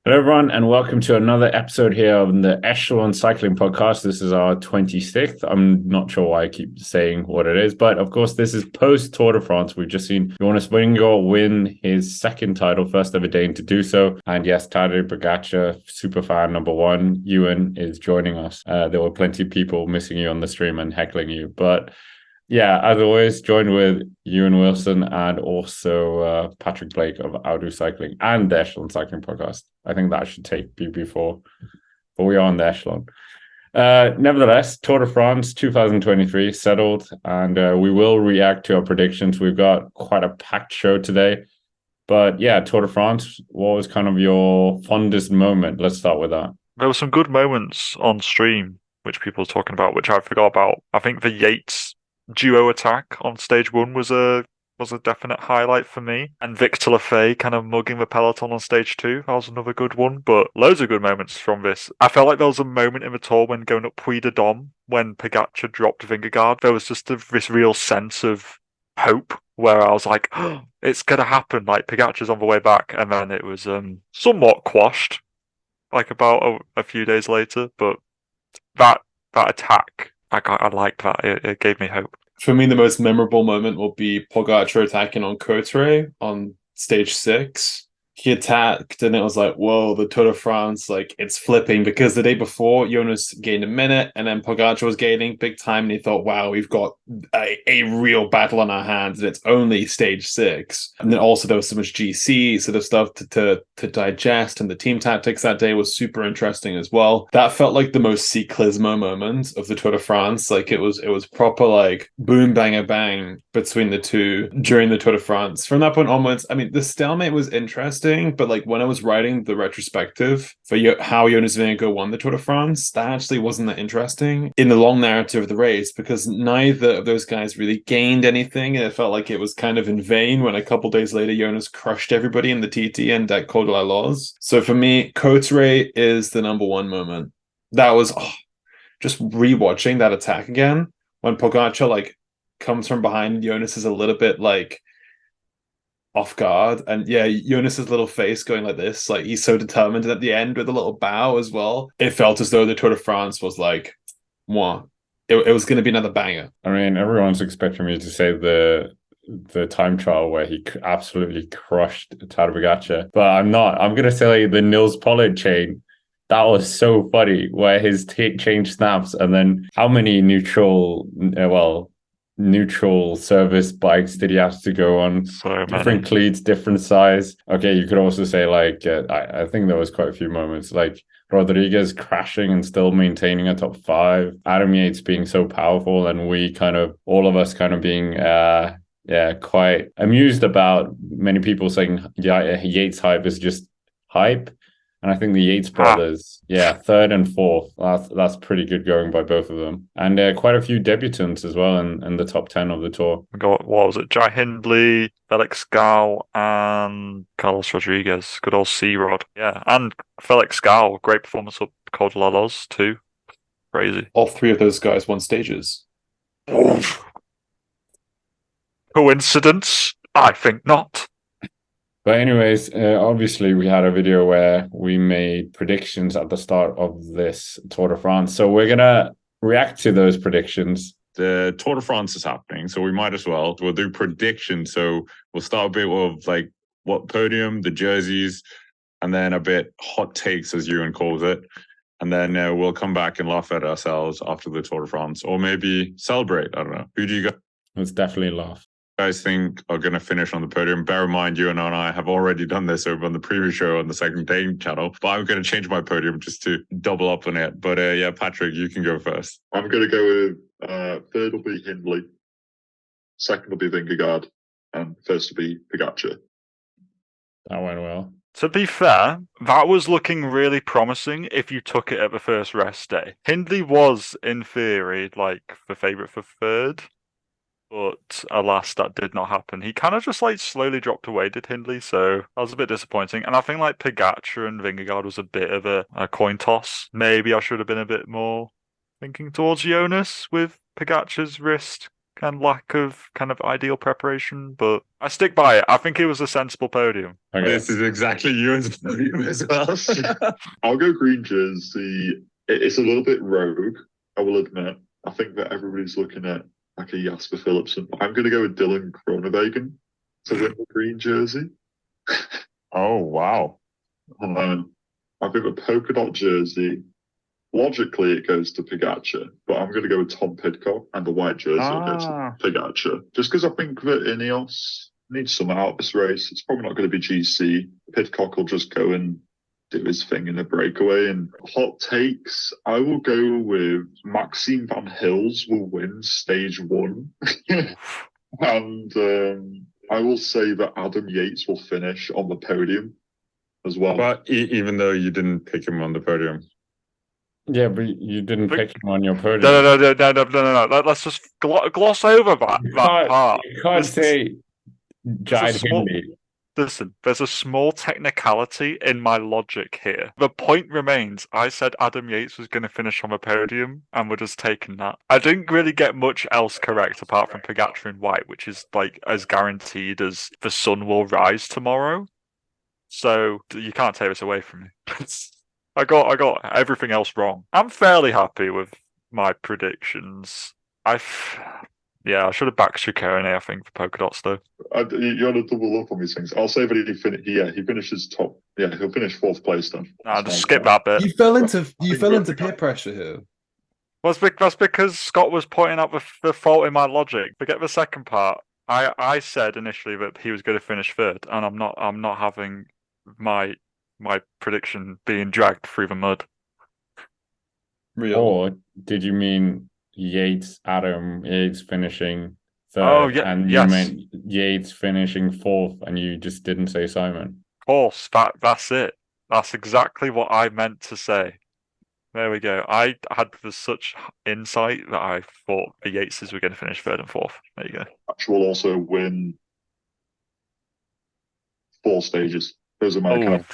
Hello, everyone, and welcome to another episode here on the Echelon Cycling Podcast. This is our 26th. I'm not sure why I keep saying what it is, but of course, this is post Tour de France. We've just seen Jonas Vingegaard win his second title, first ever Dane to do so. And yes, Tadej Pogacar, super fan number one, Ewan is joining us. There were plenty of people missing you on the stream and heckling you, but yeah, as always, joined with Ewan Wilson and also Patrick Blake of Outdo Cycling and the Echelon Cycling Podcast. I think that should take you before, but we are on the Echelon. Nevertheless, Tour de France 2023 settled, and we will react to our predictions. We've got quite a packed show today. But yeah, Tour de France, what was kind of your fondest moment? Let's start with that. There were some good moments on stream, which people were talking about, which I forgot about. I think the Yates duo attack on stage one was a definite highlight for me. And Victor Lafay kind of mugging the peloton on stage two. That was another good one. But loads of good moments from this. I felt like there was a moment in the Tour when going up Puy de Dôme, when Pogacar dropped Vingegaard. There was just this real sense of hope where I was like, oh, it's going to happen. Like, Pogacar's on the way back. And then it was somewhat quashed, like about a few days later. But that attack, I liked that. It gave me hope. For me, the most memorable moment will be Pogacar attacking on Courtrai on stage 6. He attacked, and it was like, whoa, the Tour de France, like, it's flipping, because the day before, Jonas gained a minute, and then Pogacar was gaining big time, and he thought, wow, we've got a real battle on our hands, and it's only stage 6. And then also there was so much GC sort of stuff to digest, and the team tactics that day was super interesting as well. That felt like the most cyclismo moment of the Tour de France. Like, it was proper, like, boom, bang, bang between the two during the Tour de France. From that point onwards, I mean, the stalemate was interesting, but like when I was writing the retrospective for how Jonas Vingegaard won the Tour de France, that actually wasn't that interesting in the long narrative of the race, because neither of those guys really gained anything, and it felt like it was kind of in vain when a couple days later Jonas crushed everybody in the TT and at Col de la Loze. So for me, Courtrai is the number one moment. That was just rewatching that attack again when Pogacar like comes from behind. Jonas is a little bit like off guard, and yeah, Jonas's little face going like this, like he's so determined, and at the end with a little bow as well. It felt as though the Tour de France was like, mwah. It was going to be another banger. I mean, everyone's expecting me to say the time trial where he absolutely crushed Tadej Pogacar, but I'm not. I'm going to say the Nils Pollard chain. That was so funny, where his chain snaps, and then how many neutral service bikes did he have to go on? So different cleats, different size. Okay, you could also say like I think there was quite a few moments like Rodriguez crashing and still maintaining a top 5, Adam Yates being so powerful, and all of us kind of being quite amused about many people saying Yates hype is just hype. And I think the Yates brothers, third and fourth, that's pretty good going by both of them. And quite a few debutants as well in the top 10 of the Tour. We got, what was it, Jai Hindley, Felix Gal, and Carlos Rodriguez. Good old C-Rod. Yeah, and Felix Gal, great performance up Col de la Loze too. Crazy. All 3 of those guys won stages. Coincidence? I think not. But anyways, obviously we had a video where we made predictions at the start of this Tour de France. So we're going to react to those predictions. The Tour de France is happening, so we might as well. We'll do predictions. So we'll start a bit with like what podium, the jerseys, and then a bit hot takes, as Ewan calls it. And then we'll come back and laugh at ourselves after the Tour de France, or maybe celebrate. I don't know. Who do you guys? Let's definitely laugh. Guys think are going to finish on the podium? Bear in mind, you and I have already done this over on the previous show on the Second Dane channel, but I'm going to change my podium just to double up on it. But yeah, Patrick, you can go first. I'm going to go with third will be Hindley, second will be Vingegaard, and first will be Pogacar. That went well. To be fair, that was looking really promising if you took it at the first rest day. Hindley was, in theory, like the favourite for third. But alas, that did not happen. He kind of just like slowly dropped away, did Hindley? So that was a bit disappointing. And I think like Pogacar and Vingegaard was a bit of a coin toss. Maybe I should have been a bit more thinking towards Jonas with Pogacar's wrist and lack of kind of ideal preparation, but I stick by it. I think it was a sensible podium. Okay. This is exactly Ewan's podium as well. I'll go green jersey. It's a little bit rogue, I will admit. I think that everybody's looking at like a Jasper Philipsen. I'm going to go with Dylan Groenewegen to win the green jersey. Oh, wow. I think the polka dot jersey, logically, it goes to Pogacar, but I'm going to go with Tom Pidcock, and the white jersey will go to Pogacar. Just because I think that Ineos needs some out of this race. It's probably not going to be GC. Pidcock will just go and do his thing in a breakaway. And hot takes, I will go with Maxime Van Hils will win stage 1. And I will say that Adam Yates will finish on the podium as well. But even though you didn't pick him on the podium. Yeah, but you didn't pick him on your podium. No. Let's just gloss over that part. You can't say Jide Hindley. Listen, there's a small technicality in my logic here. The point remains, I said Adam Yates was going to finish on the podium, and we're just taking that. I didn't really get much else correct apart from Pogacar in white, which is like as guaranteed as the sun will rise tomorrow. So you can't take this away from me. I got everything else wrong. I'm fairly happy with my predictions. I should have backed Chicone, I think, for polka dots though. You had to double up on these things. I'll say that he finishes top. Yeah, he'll finish 4th place then. Nah, just skip that bit. You fell into peer pressure here. That's because Scott was pointing out the fault in my logic. Forget the second part. I said initially that he was going to finish 3rd, and I'm not having my prediction being dragged through the mud. Real. Or did you mean Yates finishing 3rd? Oh, yeah, and you meant Yates finishing 4th, and you just didn't say Simon. Of course, that's it. That's exactly what I meant to say. There we go. I had such insight that I thought the Yateses were going to finish 3rd and 4th. There you go. Will also win 4 stages. Those are my kind of.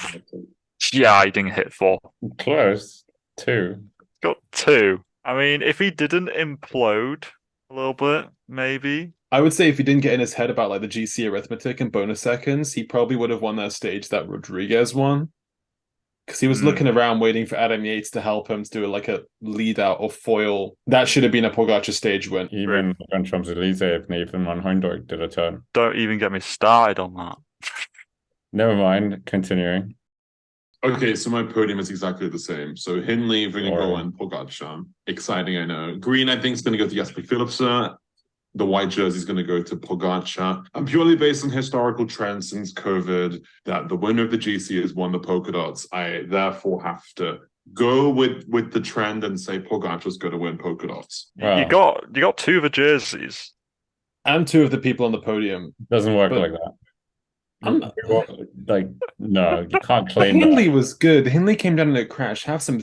Yeah, I didn't hit 4. Close. 2. Got 2. I mean, if he didn't implode a little bit, maybe. I would say if he didn't get in his head about like the GC arithmetic and bonus seconds, he probably would have won that stage that Rodriguez won. Because he was looking around waiting for Adam Yates to help him to do like a lead out or foil. That should have been a Pogacar stage win. Even on Champs-Élysées, if Nathan Van Hoendijk did a turn. Don't even get me started on that. Never mind. Continuing. Okay, so my podium is exactly the same. So Hindley, Vingegaard, and Pogacar. Exciting, I know. Green, I think, is going to go to Jasper Philipsen. The white jersey is going to go to Pogacar. And purely based on historical trends since COVID, that the winner of the GC has won the polka dots. I therefore have to go with the trend and say Pogacar's going to win polka dots. Wow. You got 2 of the jerseys. And 2 of the people on the podium. Doesn't work like that. No, you can't claim Hindley that. was good. Hindley came down in a crash. Have some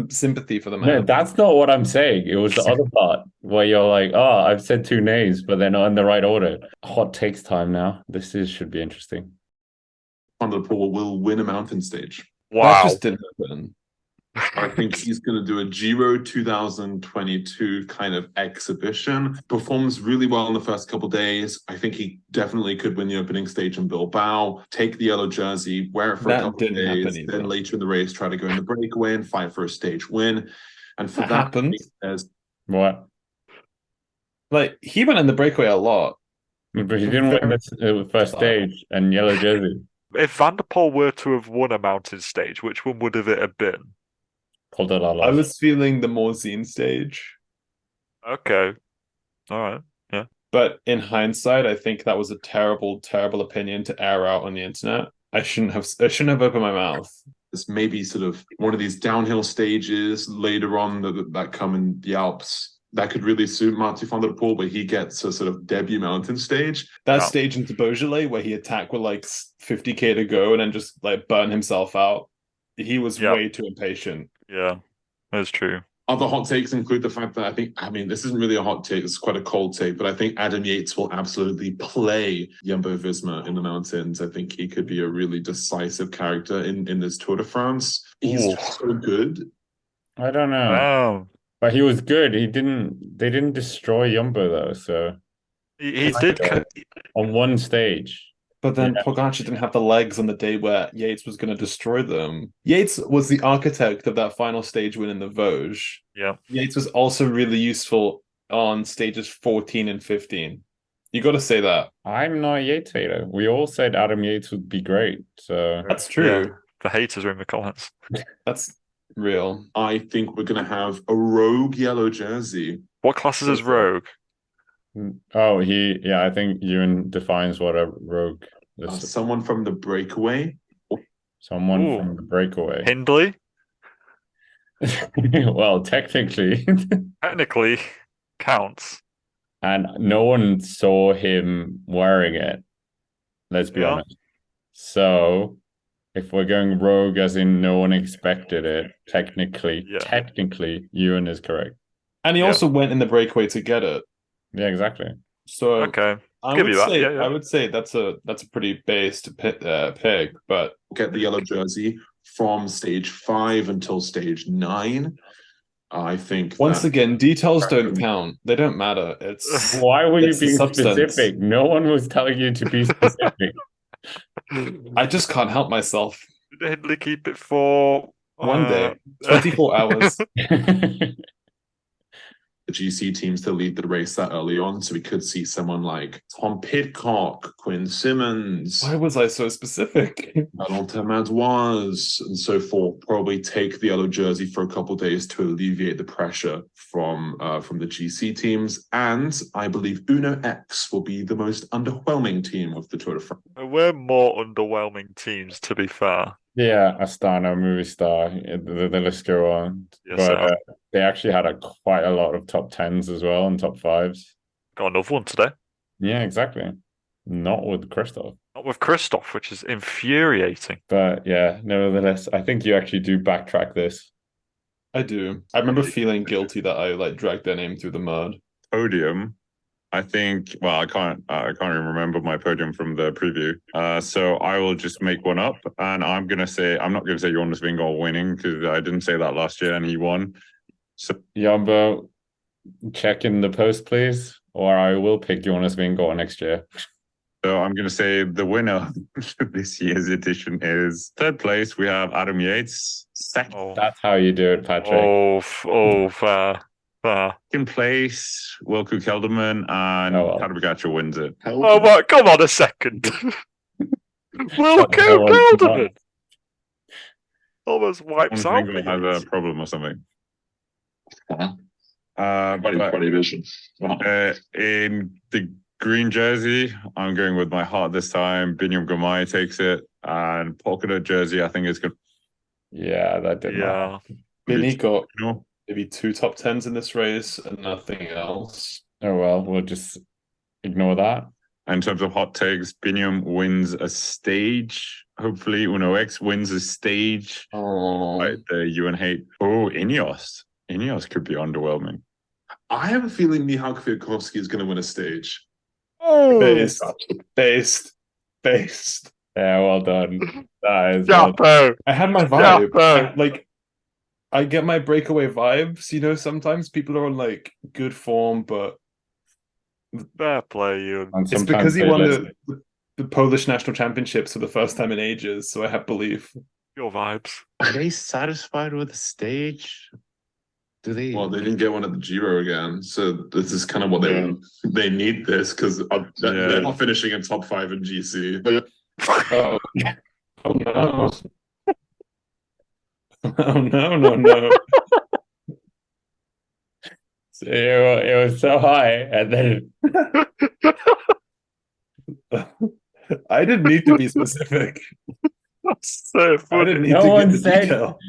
sympathy for the man. No, that's not what I'm saying. It was the other part where you're like, oh, I've said 2 names, but they're not in the right order. Hot takes time now. Should be interesting. Van der Poel will win a mountain stage. Wow. That just didn't happen. I think he's going to do a Giro 2022 kind of exhibition. Performs really well in the first couple of days. I think he definitely could win the opening stage in Bilbao, take the yellow jersey, wear it for a couple of days, then later in the race try to go in the breakaway and fight for a stage win. And for that happened. What? Like, he went in the breakaway a lot. But he didn't win the first stage and yellow jersey. If Van der Poel were to have won a mountain stage, which one would have it have been? I was feeling the Morzine stage. Okay. All right. Yeah. But in hindsight, I think that was a terrible, terrible opinion to air out on the internet. I shouldn't have opened my mouth. It's maybe sort of one of these downhill stages later on that come in the Alps. That could really suit Mathieu van der Poel, where he gets a sort of debut mountain stage. That stage into Beaujolais where he attacked with like 50k to go and then just like burn himself out. He was way too impatient. Yeah, that's true. Other hot takes include the fact that this isn't really a hot take, it's quite a cold take, but I think Adam Yates will absolutely play Jumbo-Visma in the mountains. I think he could be a really decisive character in this Tour de France. He's just so good. I don't know. Oh. But he was good. They didn't destroy Jumbo though, so He did. on one stage. But then Yeah. Pogacar didn't have the legs on the day where Yates was going to destroy them. Yates was the architect of that final stage win in the Vosges. Yeah. Yates was also really useful on stages 14 and 15. You got to say that. I'm not a Yates hater. We all said Adam Yates would be great. So That's true. Yeah, the haters are in the comments. That's real. I think we're going to have a rogue yellow jersey. What classes is rogue? Oh, I think Ewan defines what a rogue is. Someone from the breakaway. Someone from the breakaway. Hindley? Well, technically. Technically counts. And no one saw him wearing it. Let's be honest. So if we're going rogue as in no one expected it, technically, Ewan is correct. And he also went in the breakaway to get it. Yeah, exactly. So okay, I would say that's a pretty based pick, but get the yellow jersey from stage 5 until stage 9. I think once again, details don't count. They don't matter. It's why were you being specific? No one was telling you to be specific. I just can't help myself. Did Hindley keep it for one day, 24 hours? The GC teams to lead the race that early on, so we could see someone like Tom Pidcock, Quinn Simmons. Why was I so specific? Valentin Madouas, and so forth. Probably take the yellow jersey for a couple of days to alleviate the pressure from the GC teams. And I believe Uno X will be the most underwhelming team of the Tour de France. We're more underwhelming teams, to be fair. Yeah, Astana, Movistar, the list go on. Yes, but they actually had quite a lot of top 10s as well and top 5s. Got another one today. Yeah, exactly. Not with Christoph. Not with Christoph, which is infuriating. But yeah, nevertheless, I think you actually do backtrack this. I do. I remember feeling guilty that I dragged their name through the mud. Podium. I think, well, I can't even remember my podium from the preview. So I will just make one up, and I'm not going to say Jonas Vingegaard winning because I didn't say that last year and he won. So Jumbo, check in the post, please, or I will pick Jonas Vingegaard next year. So I'm going to say the winner of this year's edition is third place. We have Adam Yates. Second, that's how you do it, Patrick. Fair. Second place, Wilco Kelderman, and Tadej Pogacar wins it. Oh, my, come on a second. Wilco Kelderman almost wipes out. Has a problem or something. Funny vision. In the green jersey, I'm going with my heart this time. Binyam Girmay takes it, and polka dot jersey, I think is good. Yeah, that did not. Vinny got maybe 2 top 10s in this race and nothing else. Oh well, we'll just ignore that. In terms of hot takes, Binyam wins a stage. Hopefully, Uno X wins a stage. Right, the UN hate. Oh, Ineos. Ineos could be underwhelming. I have a feeling Michał Kwiatkowski is going to win a stage. Oh, based. Yeah, well done. That is. I had my vibe. I get my breakaway vibes. You know, sometimes people are on good form, but fair play, you. It's because he won the Polish national championships for the first time in ages, so I have belief. Your vibes. Are they satisfied with the stage? Do they? Well, they didn't get one at the Giro again, so this is kind of what they need this because they're not finishing in top 5 in GC. Oh no. Oh no. So it was so high, and then I didn't need to be specific. That's so funny. I didn't need to get the detail.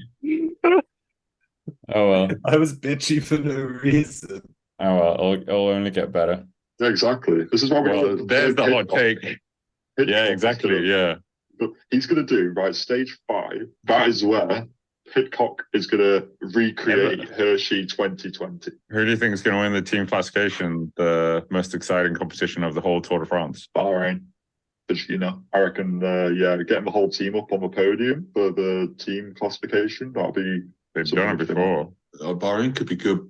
Oh well. I was bitchy for no reason. Oh well, it'll only get better. Yeah, exactly. This is what there's the hot take. Yeah, exactly. Yeah. But he's going to do, right, stage 5. That is where Pidcock is going to recreate Hershey 2020. Who do you think is going to win the team classification, the most exciting competition of the whole Tour de France? Bahrain. I reckon, getting the whole team up on the podium for the team classification, that'll be... They've done it before. Bahrain could be good.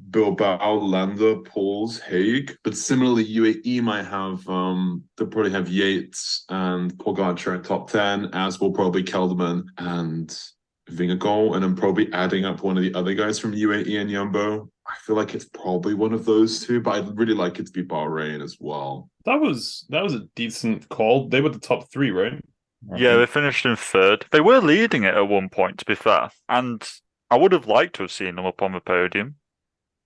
Bilbao, Landa, Pauls, Haig. But similarly, UAE might have they'll probably have Yates and Pogacar in top 10, as will probably Kelderman and Vingegaard, and I'm probably adding up one of the other guys from UAE and Jumbo. I feel like it's probably one of those two, but I'd really like it to be Bahrain as well. That was a decent call. They were the top 3, right? Yeah, they finished in third. They were leading it at one point, to be fair. And I would have liked to have seen them up on the podium,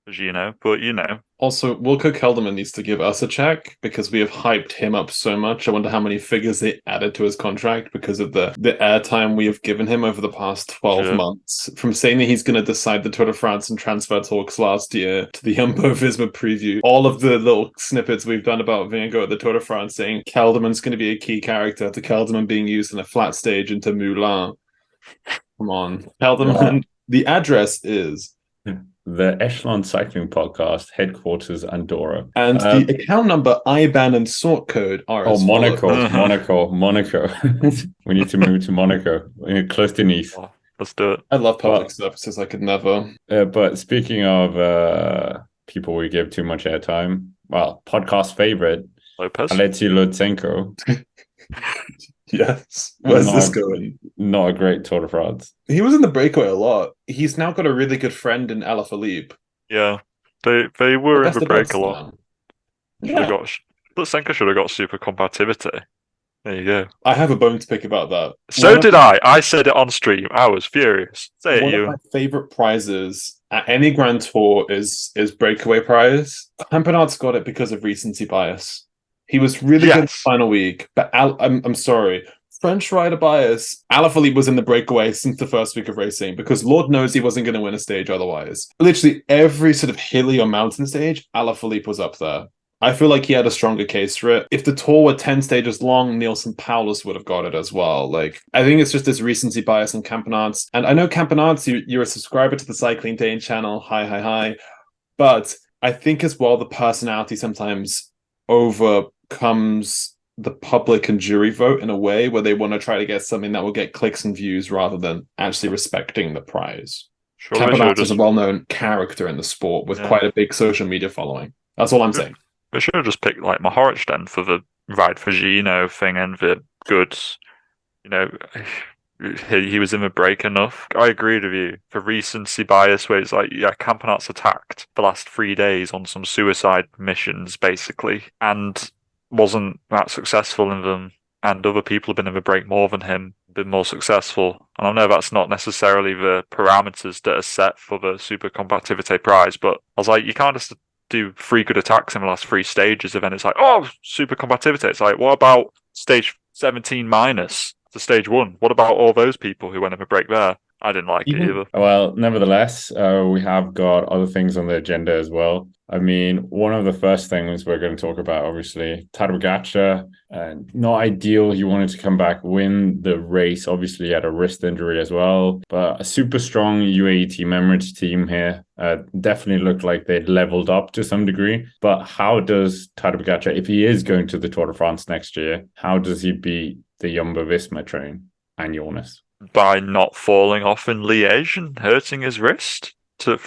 as you know, but you know. Also, Wilco Kelderman needs to give us a check because we have hyped him up so much. I wonder how many figures they added to his contract because of the airtime we have given him over the past 12 months. From saying that he's going to decide the Tour de France and transfer talks last year to the Jumbo-Visma preview, all of the little snippets we've done about Vingegaard at the Tour de France saying Kelderman's going to be a key character, to Kelderman being used in a flat stage into Moulin. Come on. Kelderman, the address is... the Echelon Cycling Podcast, headquarters Andorra. And the account number, IBAN, and sort code are as Monaco. We need to move to Monaco, close to Nice. Oh, let's do it. I love public services. I could never. But speaking of people we give too much airtime, well, podcast favorite, Lopez. Alexei Lutsenko. Yes. Where's this going? Not a great Tour de France. He was in the breakaway a lot. He's now got a really good friend in Alaphilippe. Yeah. They were in the break a lot. Lutsenko should have got super compatibility. There you go. I have a bone to pick about that. So did I. I said it on stream. I was furious. Say it, you. One of my favorite prizes at any Grand Tour is breakaway prize. Campenaerts got it because of recency bias. He was really good in the final week, but I'm sorry. French rider bias. Alaphilippe was in the breakaway since the first week of racing because Lord knows he wasn't going to win a stage otherwise. Literally every sort of hilly or mountain stage, Alaphilippe was up there. I feel like he had a stronger case for it. If the tour were 10 stages long, Nielsen Paulus would have got it as well. Like, I think it's just this recency bias in Campenaerts. And I know Campenaerts, you're a subscriber to the Cycling Dane channel. Hi. But I think as well, the personality sometimes overcomes the public and jury vote in a way where they want to try to get something that will get clicks and views rather than actually respecting the prize. Campenaerts is a well-known character in the sport with quite a big social media following. That's all I'm saying. We should have just picked like Mohoric then for the ride for Gino thing and the goods. You know, he was in the break enough. I agreed with you. For recency bias, where it's like, Campenaerts attacked the last 3 days on some suicide missions, basically, and wasn't that successful in them. And other people have been in the break more than him, been more successful. And I know that's not necessarily the parameters that are set for the Super Combativité prize, but I was like, you can't just do 3 good attacks in the last 3 stages, and then it's like, oh, Super Combativité. It's like, what about stage 17 minus to stage 1? What about all those people who went in the break there? I didn't like it either. Well, nevertheless, we have got other things on the agenda as well. I mean, one of the first things we're going to talk about, obviously, Tadej Pogacar, not ideal. He wanted to come back, win the race. Obviously, he had a wrist injury as well. But a super strong UAE team, Emirates team here, definitely looked like they'd leveled up to some degree. But how does Tadej Pogacar, if he is going to the Tour de France next year, how does he beat the Jumbo-Visma train and Jonas? By not falling off in Liège and hurting his wrist.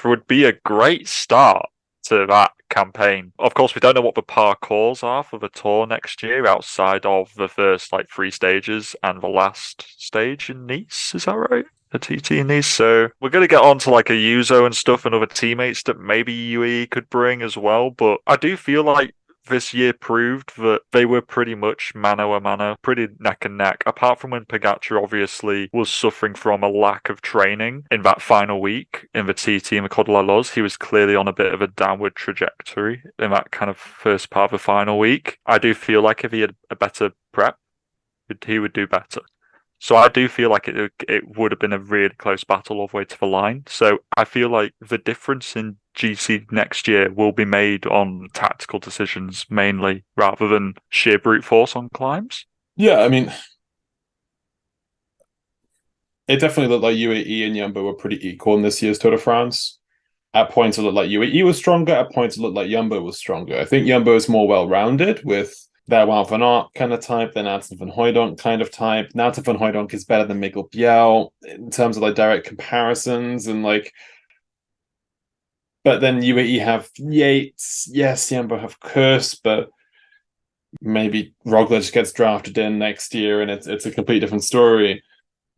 Would be a great start to that campaign. Of course, we don't know what the parcours are for the Tour next year outside of the first 3 stages and the last stage in Nice. Is that right? The TT in Nice. So we're going to get on to a Yuzo and stuff and other teammates that maybe UAE could bring as well. But I do feel like this year proved that they were pretty much mano a mano, pretty neck and neck, apart from when Pogacar obviously was suffering from a lack of training in that final week in the TT and the Col de la Loze. He was clearly on a bit of a downward trajectory in that kind of first part of the final week. I do feel like if he had a better prep, he would do better. So I do feel like it would have been a really close battle all the way to the line. So I feel like the difference in GC next year will be made on tactical decisions mainly, rather than sheer brute force on climbs. Yeah, I mean, it definitely looked like UAE and Jumbo were pretty equal in this year's Tour de France. At points it looked like UAE was stronger, at points it looked like Jumbo was stronger. I think Jumbo is more well-rounded with their Wout van Aert kind of type, their Nathan van Hooydonk kind of type. Nathan van Hooydonk is better than Miguel, in terms of direct comparisons and But then UAE have Yates. Yes, Yambo have Kurse, but maybe Roglic gets drafted in next year and it's a complete different story.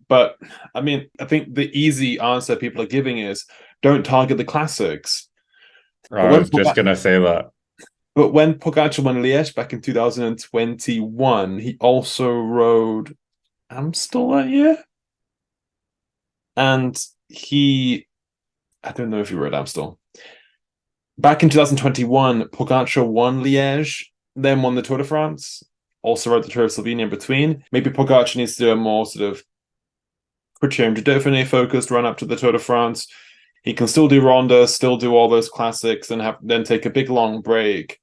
But I mean, I think the easy answer people are giving is don't target the classics. I was just going to say that. But when Pogacar won Liège back in 2021, he also rode Amstel that year. And I don't know if he rode Amstel. Back in 2021, Pogacar won Liège, then won the Tour de France, also rode the Tour of Slovenia in between. Maybe Pogacar needs to do a more sort of Criterium de Dauphiné focused run up to the Tour de France. He can still do Ronda, still do all those classics, and then take a big long break,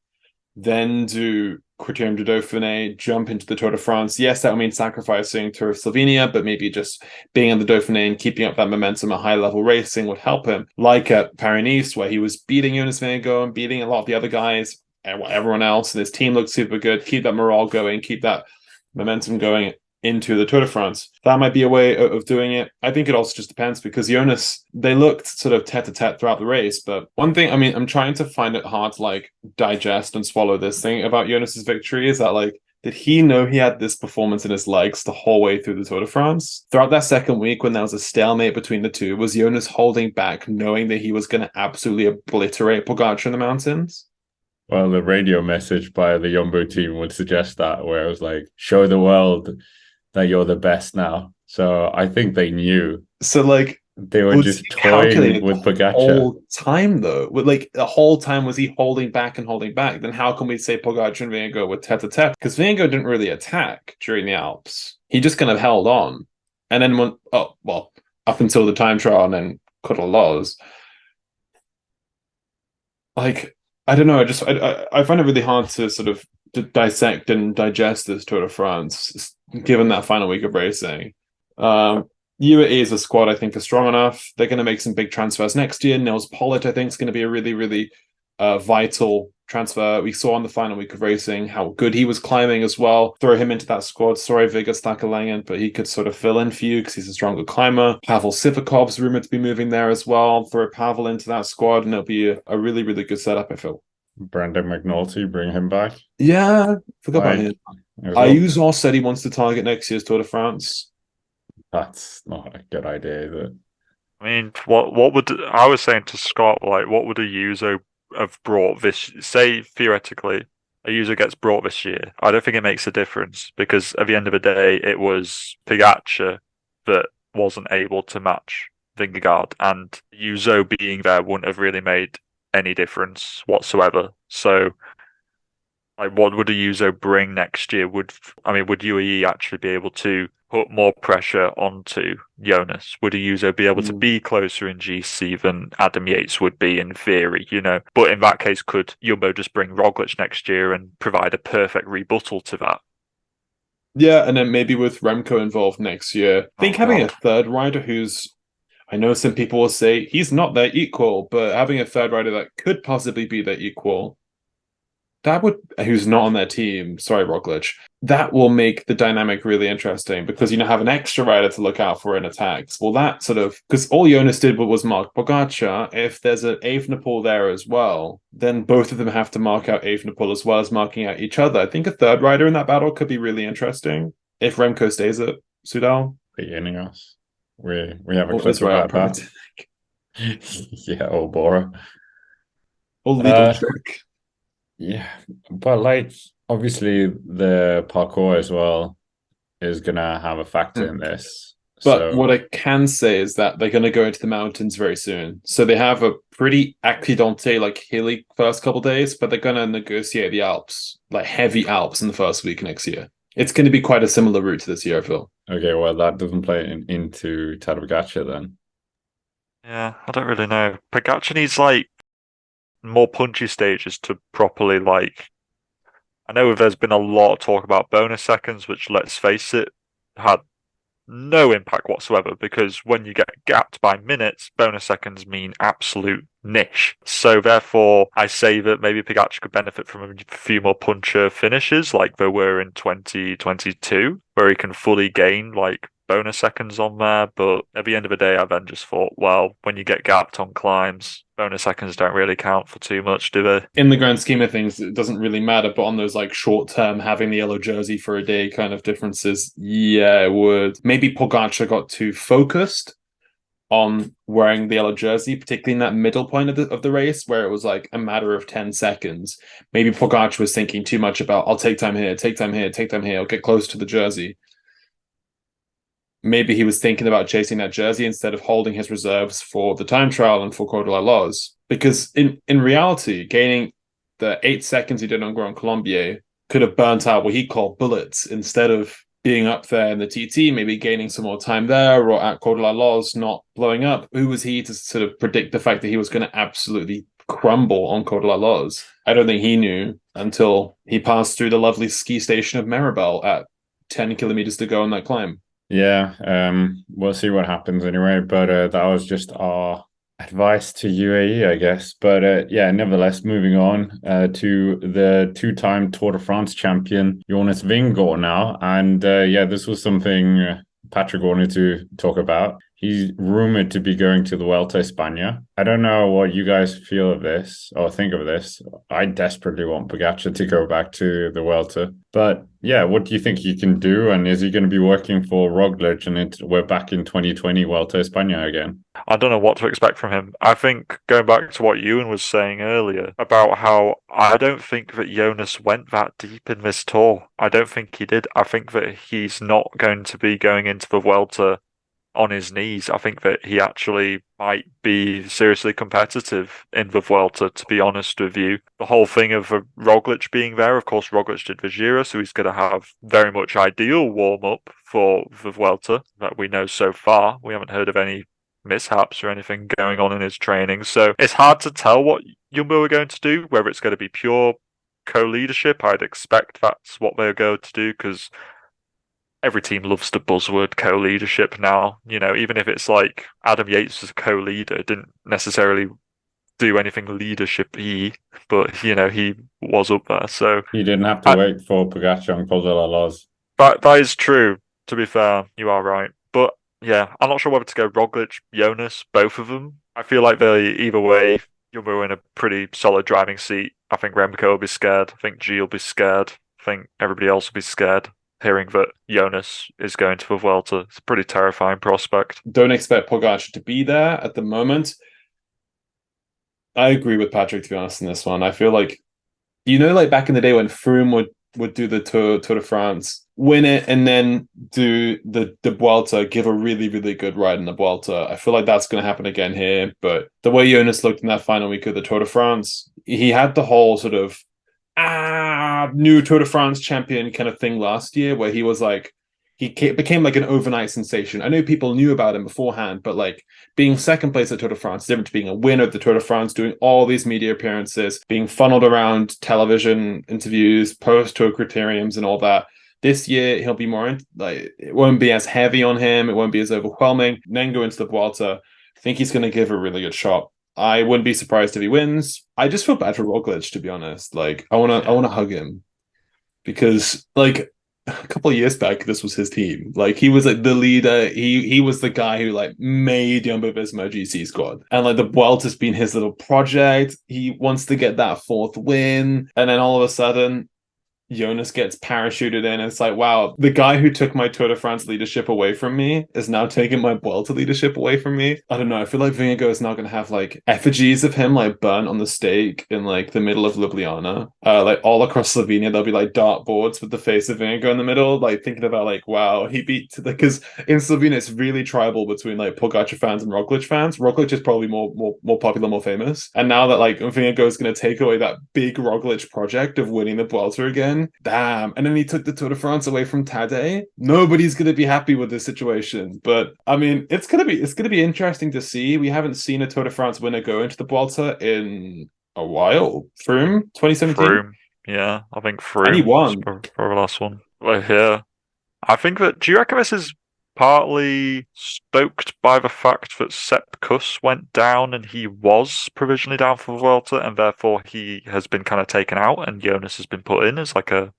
then do Criterium de Dauphiné, jump into the Tour de France. Yes, that would mean sacrificing Tour of Slovenia, but maybe just being in the Dauphiné and keeping up that momentum at high-level racing would help him. Like at Paris-Nice, where he was beating Jonas Vingegaard and beating a lot of the other guys and everyone else, and his team looked super good. Keep that morale going, keep that momentum going into the Tour de France. That might be a way of doing it. I think it also just depends because Jonas, they looked sort of tete-a-tete throughout the race. But one thing, I mean, I'm trying to find it hard to like digest and swallow this thing about Jonas's victory is that like, did he know he had this performance in his legs the whole way through the Tour de France? Throughout that second week when there was a stalemate between the two, was Jonas holding back knowing that he was going to absolutely obliterate Pogacar in the mountains? Well, the radio message by the Jumbo team would suggest that, where it was like, show the world that you're the best now. So I think they knew. So like they were just toying with Pogacar. Whole time though, like the whole time was he holding back and holding back? Then how can we say Pogacar and Vingegaard were tete-a-tete? Because Vingegaard didn't really attack during the Alps. He just kind of held on, and then up until the time trial, and then cut a loss. Like I don't know. I find it really hard to sort of to dissect and digest this Tour de France, given that final week of racing. UAE as a squad, I think, is strong enough. They're going to make some big transfers next year. Nils Pollitt, I think, is going to be a really, really vital transfer. We saw on the final week of racing how good he was climbing as well. Throw him into that squad. Sorry, Vigga Stakalangen, but he could sort of fill in for you because he's a stronger climber. Pavel Sivakov's rumored to be moving there as well. Throw Pavel into that squad, and it'll be a really, really good setup, I feel. Brandon McNulty, bring him back. Yeah, forgot about him. Ayuso said he wants to target next year's Tour de France. That's not a good idea, is it? I mean, what would I was saying to Scott, like, what would Ayuso have brought this? Say theoretically, Ayuso gets brought this year. I don't think it makes a difference because at the end of the day, it was Pogacar that wasn't able to match Vingegaard, and Ayuso being there wouldn't have really made any difference whatsoever. So, like, what would Ayuso bring next year? Would UAE actually be able to put more pressure onto Jonas? Would Ayuso be able to be closer in GC than Adam Yates would be in theory, you know? But in that case, could Jumbo just bring Roglic next year and provide a perfect rebuttal to that? Yeah, and then maybe with Remco involved next year. I think having a third rider who's, I know some people will say he's not their equal, but having a third rider that could possibly be their equal, who's not on their team, sorry, Roglic, that will make the dynamic really interesting because, have an extra rider to look out for in attacks. Well, that sort of, because all Jonas did was mark Pogacar. If there's an Evenepoel there as well, then both of them have to mark out Evenepoel as well as marking out each other. I think a third rider in that battle could be really interesting if Remco stays at Soudal. Beginning us. We have a clip about that. Yeah, or Bora. Or Lidl trick. Yeah, but like obviously the parkour as well is gonna have a factor in this. But what I can say is that they're gonna go into the mountains very soon. So they have a pretty accidenté, like hilly first couple of days, but they're gonna negotiate the Alps, like heavy Alps in the first week next year. It's going to be quite a similar route to this year, I feel. Okay, well, that doesn't play into Tadej Pogacar then. Yeah, I don't really know. Pogacar needs, like, more punchy stages to properly, like... I know there's been a lot of talk about bonus seconds, which, let's face it, had no impact whatsoever, because when you get gapped by minutes, bonus seconds mean absolute niche. So therefore, I say that maybe Pogacar could benefit from a few more puncher finishes like there were in 2022, where he can fully gain like bonus seconds on there. But at the end of the day, I then just thought, well, when you get gapped on climbs, bonus seconds don't really count for too much, do they? In the grand scheme of things, it doesn't really matter. But on those like short term, having the yellow jersey for a day kind of differences, yeah, it would. Maybe Pogacar got too focused on wearing the yellow jersey, particularly in that middle point of the race where it was like a matter of 10 seconds. Maybe Pogacar was thinking too much about, I'll take time here, take time here, take time here, I'll get close to the jersey. Maybe he was thinking about chasing that jersey instead of holding his reserves for the time trial and for Col de la Loz. Because in reality, gaining the 8 seconds he did on Grand Colombier could have burnt out what he called bullets instead of being up there in the TT, maybe gaining some more time there, or at Col de la Loz not blowing up. Who was he to sort of predict the fact that he was going to absolutely crumble on Col de la Loz? I don't think he knew until he passed through the lovely ski station of Maribel at 10 kilometers to go on that climb. Yeah, we'll see what happens anyway. But that was just our advice to UAE, I guess. But yeah, nevertheless, moving on to the two-time Tour de France champion, Jonas Vingegaard now. And yeah, this was something Patrick wanted to talk about. He's rumored to be going to the Vuelta Espana. I don't know what you guys feel of this or think of this. I desperately want Pogacar to go back to the Vuelta. But yeah, what do you think he can do? And is he going to be working for Roglic and we're back in 2020 Vuelta Espana again? I don't know what to expect from him. I think going back to what Ewan was saying earlier about how I don't think that Jonas went that deep in this tour. I don't think he did. I think that he's not going to be going into the Vuelta on his knees. I think that he actually might be seriously competitive in the Vuelta, to be honest with you. The whole thing of Roglic being there, of course, Roglic did the Giro, so he's going to have very much ideal warm-up for the Vuelta that we know so far. We haven't heard of any mishaps or anything going on in his training, so it's hard to tell what Jumbo are going to do, whether it's going to be pure co-leadership. I'd expect that's what they're going to do, because every team loves the buzzword co-leadership now. You know, even if it's like Adam Yates was a co-leader, didn't necessarily do anything leadership-y, but, you know, he was up there. So he didn't have to wait for Pogacar and Col de la Loz. That is true, to be fair. You are right. But yeah, I'm not sure whether to go Roglic, Jonas, both of them. I feel like either way, you're in a pretty solid driving seat. I think Remco will be scared. I think G will be scared. I think everybody else will be scared. Hearing that Jonas is going to the Vuelta, it's a pretty terrifying prospect. Don't expect Pogacar to be there at the moment. I agree with Patrick, to be honest, in this one. I feel like, you know, like back in the day when Froome would do the Tour de France, win it, and then do the Vuelta, give a really, really good ride in the Vuelta. I feel like that's going to happen again here. But the way Jonas looked in that final week of the Tour de France, he had the whole sort of new Tour de France champion kind of thing last year, where he was like, he became like an overnight sensation. I know people knew about him beforehand, but like being second place at Tour de France is different to being a winner of the Tour de France, doing all these media appearances, being funneled around television interviews, post-tour criteriums and all that. This year, he'll be more, like, it won't be as heavy on him. It won't be as overwhelming. And then go into the Vuelta. I think he's going to give a really good shot. I wouldn't be surprised if he wins. I just feel bad for Roglic, to be honest. Like, I want to hug him, because like a couple of years back, this was his team. Like, he was like the leader. He was the guy who like made Jumbo-Visma GC squad, and like the Vuelta's been his little project. He wants to get that fourth win, and then all of a sudden, Jonas gets parachuted in. It's like, wow, the guy who took my Tour de France leadership away from me is now taking my Vuelta leadership away from me. I don't know. I feel like Vingegaard is now going to have like effigies of him like burnt on the stake in like the middle of Ljubljana. Like all across Slovenia, there'll be like dartboards with the face of Vingegaard in the middle, like thinking about like, wow, he beat, because in Slovenia it's really tribal between like Pogacar fans and Roglic fans. Roglic is probably more popular, more famous. And now that like Vingegaard is going to take away that big Roglic project of winning the Vuelta again, damn. And then he took the Tour de France away from Tadej. Nobody's going to be happy with this situation. But I mean, it's going to be interesting to see. We haven't seen a Tour de France winner go into the Vuelta in a while. Froome, 2017. Froome, yeah, I think Froome. And he won for the last one. Well, yeah, I think that. Do you reckon this is partly stoked by the fact that Sepp Kuss went down and he was provisionally down for the Vuelta, and therefore he has been kind of taken out and Jonas has been put in as like a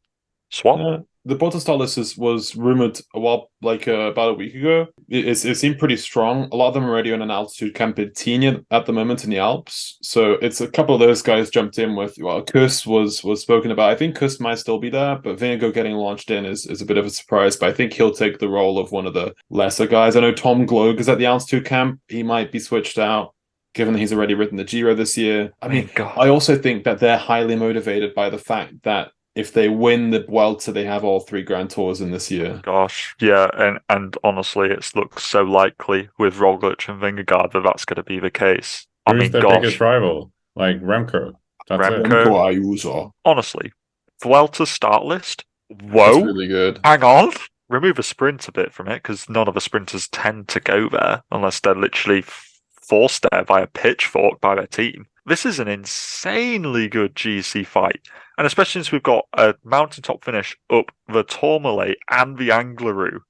swap? the Bottas start list was rumored about a week ago. It seemed pretty strong. A lot of them are already on an altitude camp in Tignes at the moment in the Alps. So it's a couple of those guys jumped in with. Well, Kuss was spoken about. I think Kuss might still be there, but Vingegaard getting launched in is a bit of a surprise. But I think he'll take the role of one of the lesser guys. I know Tom Gloag is at the altitude camp. He might be switched out, given that he's already ridden the Giro this year. I mean, I also think that they're highly motivated by the fact that if they win the Vuelta, they have all 3 Grand Tours in this year. Gosh, yeah, and honestly, it looks so likely with Roglic and Vingegaard that that's going to be the case. Who's their biggest rival? Like Remco. That's it. Remco Ayuso. Honestly, Vuelta start list. Whoa, that's really good. Hang on. Remove a sprint a bit from it because none of the sprinters tend to go there unless they're literally forced there by a pitchfork by their team. This is an insanely good GC fight. And especially since we've got a mountaintop finish up the Tourmalet and the Angliru.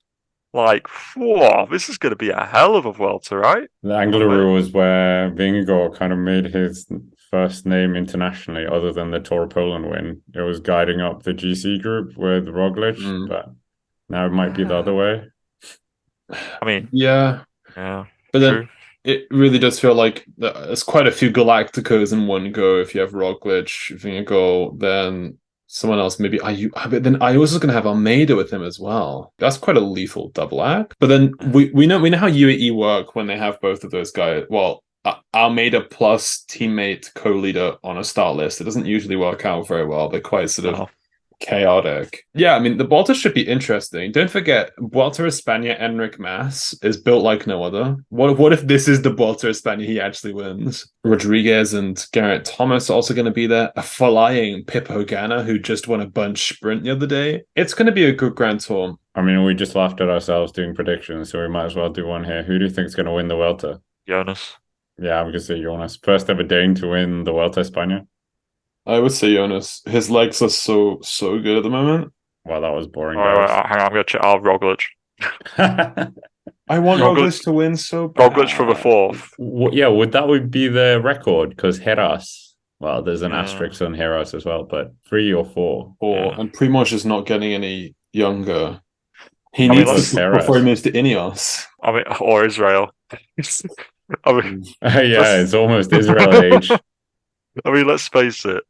Like, whoa, this is going to be a hell of a Vuelta, right? The Angliru was where Vingegaard kind of made his first name internationally, other than the Tour of Poland win. It was guiding up the GC group with Roglic, but now it might be the other way. I mean, yeah. But then it really does feel like there's quite a few Galacticos in one go. If you have Roglic, Vingegaard, then someone else, maybe but then I was going to have Almeida with him as well. That's quite a lethal double act. But then we know how UAE work when they have both of those guys. Well, Almeida plus teammate co-leader on a start list. It doesn't usually work out very well. They're quite sort of chaotic. Yeah, I mean, the Vuelta should be interesting. Don't forget, Vuelta Espana Enric Mas is built like no other. What if this is the Vuelta Espana he actually wins? Rodriguez and Garrett Thomas are also going to be there. A flying Pip Hogana, who just won a bunch sprint the other day. It's going to be a good Grand Tour. I mean, we just laughed at ourselves doing predictions, so we might as well do one here. Who do you think is going to win the Vuelta? Jonas. Yeah, I'm going to say Jonas. First ever Dane to win the Vuelta Espana. I would say Jonas. His legs are so good at the moment. Well, that was boring. Hang on, I'm going to check. Roglic. I want Roglic to win so bad. Roglic for the 4th. Would that be the record? Because Heras, well, there's an asterisk on Heras as well, but 3 or 4. And Primož is not getting any younger. He needs to before he moves to Ineos. I mean, or Israel. It's almost Israel age. I mean, let's face it.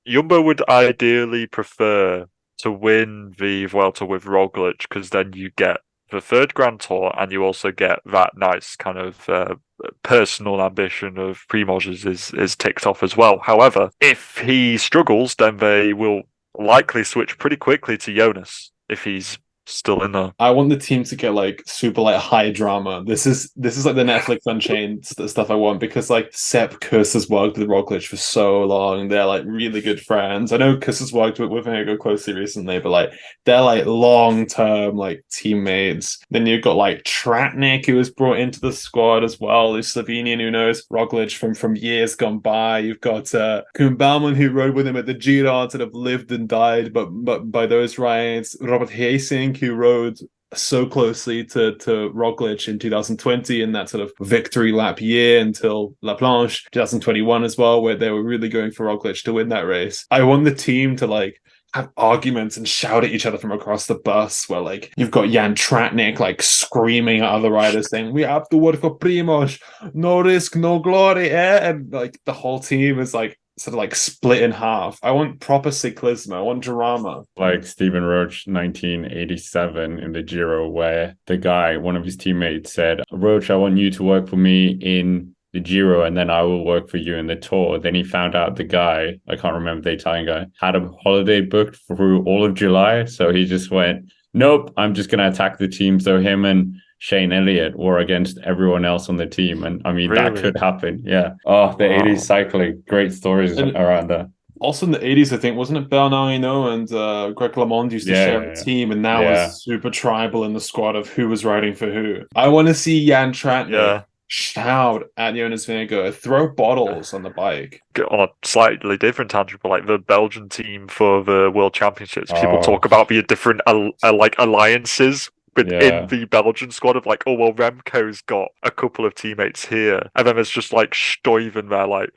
Jumbo would ideally prefer to win the Vuelta with Roglic because then you get the 3rd Grand Tour and you also get that nice kind of personal ambition of Primož's is ticked off as well. However, if he struggles, then they will likely switch pretty quickly to Jonas if he's still in there. I want the team to get like super high drama. This is like the Netflix Unchained stuff I want, because like Sepp Kuss has worked with Roglic for so long. They're like really good friends. I know Kuss has worked with Vingegaard closely recently, but like they're like long term like teammates. Then you've got like Tratnik, who was brought into the squad as well, who's Slovenian, who knows Roglic from years gone by. You've got Koen Bouwman, who rode with him at the Giro, sort of lived and died but by those rides. Robert Geesink, who rode so closely to Roglic in 2020 in that sort of victory lap year until La Planche, 2021 as well, where they were really going for Roglic to win that race. I want the team to like have arguments and shout at each other from across the bus, where like you've got Jan Tratnik like screaming at other riders saying, "We have to work for Primož, no risk, no glory," and like the whole team is like sort of like split in half. I want proper cyclismo. I want drama. Like Stephen Roach, 1987 in the Giro, where the guy, one of his teammates said, "Roach, I want you to work for me in the Giro and then I will work for you in the Tour." Then he found out the guy, I can't remember, the Italian guy, had a holiday booked through all of July. So he just went, "Nope, I'm just going to attack the team." So him and Shane Elliott were against everyone else on the team. And I mean, that could happen. Yeah. Oh, the 80s cycling. Great stories around that. Also in the 80s, I think, wasn't it Bernard Hinault and Greg LeMond used to share a team, and that was super tribal in the squad of who was riding for who. I want to see Jan Tratnik shout at Jonas Vingegaard, throw bottles on the bike. On a slightly different tangent, but like the Belgian team for the World Championships, people talk about the different like alliances within the Belgian squad of like, oh, well, Remco's got a couple of teammates here. And then there's just like Stuyven there like,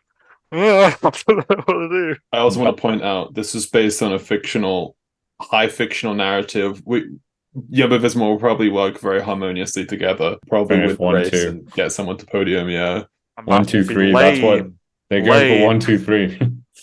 I don't know what to do. I also want to point out, this is based on a fictional high fictional narrative. Jumbo Visma will probably work very harmoniously together, probably Finish win the 1, race 2. and get someone to podium. Yeah, And 1, that 2, would be 3. That's what lame. they're going for. 1, Lame. 2, 3.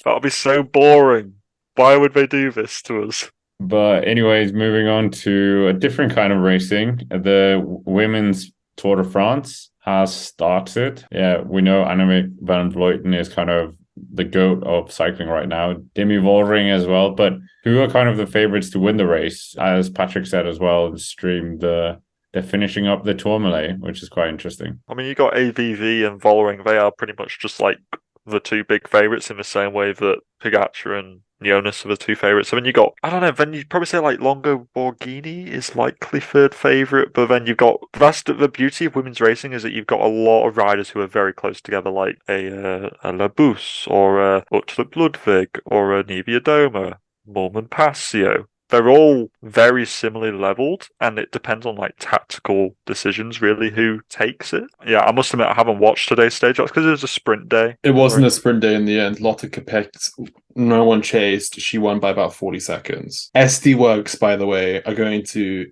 That would be so boring. Why would they do this to us? But anyways, moving on to a different kind of racing. The women's Tour de France has started. Yeah, we know Annemiek van Vleuten is kind of the GOAT of cycling right now. Demi Vollering as well. But who are kind of the favorites to win the race? As Patrick said as well in the stream, they're finishing up the Tourmalet, which is quite interesting. I mean, you got AVV and Vollering. They are pretty much just like the two big favourites in the same way that Pogacar and Jonas are the two favourites. I mean, you got, I don't know, then you'd probably say like Longo Borghini is likely third favourite, but then you've got, that's the beauty of women's racing is that you've got a lot of riders who are very close together, like a Labous or a Uttrup Ludwig or a Nibia Doma, Mormon Passio. They're all very similarly leveled, and it depends on like tactical decisions, really, who takes it. Yeah, I must admit, I haven't watched today's stage because it was a sprint day. it wasn't a sprint day in the end. Lotte Kopeck, no one chased. She won by about 40 seconds. SD Works, by the way, are going to